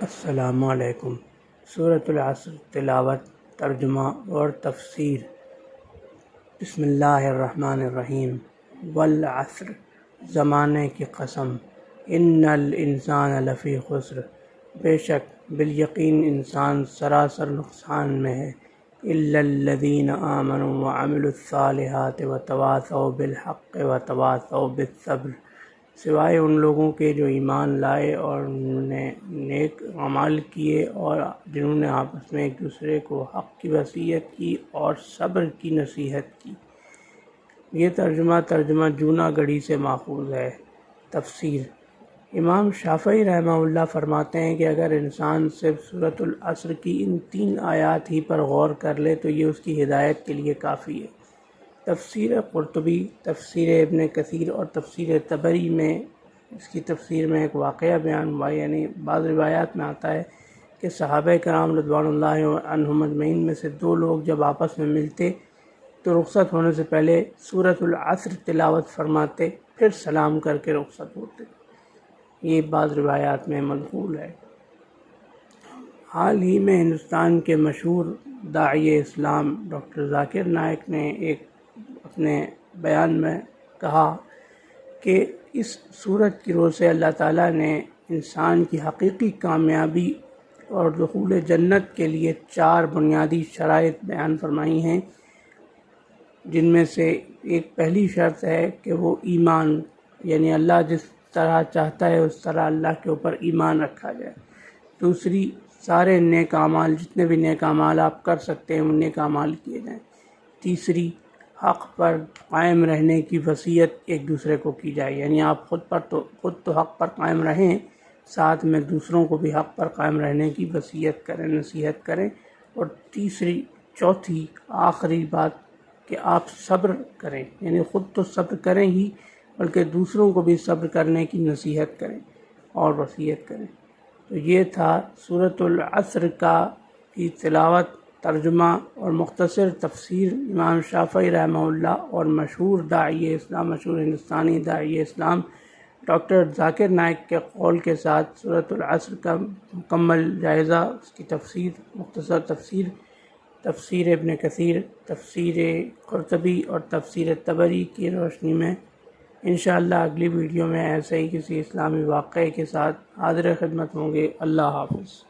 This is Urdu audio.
السلام علیکم۔ سورۃ العصر تلاوت، ترجمہ اور تفسیر۔ بسم اللہ الرحمن الرحیم۔ والعصر، زمانے کی قسم۔ ان الانسان لفی خسر، بے شک بالیقین انسان سراسر نقصان میں ہے۔ الا الذین آمنوا وعملوا الصالحات وتواصوا بالحق وتواصوا بالصبر، سوائے ان لوگوں کے جو ایمان لائے اور انہوں نے نیک اعمال کیے اور جنہوں نے آپس میں ایک دوسرے کو حق کی وصیت کی اور صبر کی نصیحت کی۔ یہ ترجمہ جوناگڑھی سے ماخوذ ہے۔ تفسیر۔ امام شافعی رحمہ اللہ فرماتے ہیں کہ اگر انسان صرف سورۃ العصر کی ان 3 آیات ہی پر غور کر لے تو یہ اس کی ہدایت کے لیے کافی ہے۔ تفسیر قرطبی، تفسیر ابن کثیر اور تفسیر طبری میں اس کی تفسیر میں ایک واقعہ بیان ہوا، یعنی بعض روایات میں آتا ہے کہ صحابہ کرام رضوان اللہ عنہم اجمعین میں سے 2 لوگ جب آپس میں ملتے تو رخصت ہونے سے پہلے سورۃ العصر تلاوت فرماتے، پھر سلام کر کے رخصت ہوتے۔ یہ بعض روایات میں منقول ہے۔ حال ہی میں ہندوستان کے مشہور داعی اسلام ڈاکٹر ذاکر نائک نے ایک اپنے بیان میں کہا کہ اس سورت کی روح سے اللہ تعالیٰ نے انسان کی حقیقی کامیابی اور دخول جنت کے لیے 4 بنیادی شرائط بیان فرمائی ہیں، جن میں سے ایک پہلی شرط ہے کہ وہ ایمان، یعنی اللہ جس طرح چاہتا ہے اس طرح اللہ کے اوپر ایمان رکھا جائے۔ دوسری، سارے نیک اعمال، جتنے بھی نیک اعمال آپ کر سکتے ہیں وہ نیک اعمال کیے جائیں۔ تیسری، حق پر قائم رہنے کی وصیت ایک دوسرے کو کی جائے، یعنی آپ خود تو حق پر قائم رہیں، ساتھ میں دوسروں کو بھی حق پر قائم رہنے کی وصیت کریں، نصیحت کریں۔ اور چوتھی آخری بات کہ آپ صبر کریں، یعنی خود تو صبر کریں ہی بلکہ دوسروں کو بھی صبر کرنے کی نصیحت کریں اور وصیت کریں۔ تو یہ تھا سورۃ العصر کی تلاوت، ترجمہ اور مختصر تفسیر امام شافعی رحمہ اللہ اور مشہور داعی اسلام، مشہور ہندوستانی داعی اسلام ڈاکٹر ذاکر نائک کے قول کے ساتھ سورۃ العصر کا مکمل جائزہ، اس کی تفسیر، مختصر تفسیر، تفسیر ابن کثیر، تفسیر قرطبی اور تفسیر طبری کی روشنی میں انشاءاللہ اگلی ویڈیو میں ایسے ہی کسی اسلامی واقعے کے ساتھ حاضر خدمت ہوں گے۔ اللہ حافظ۔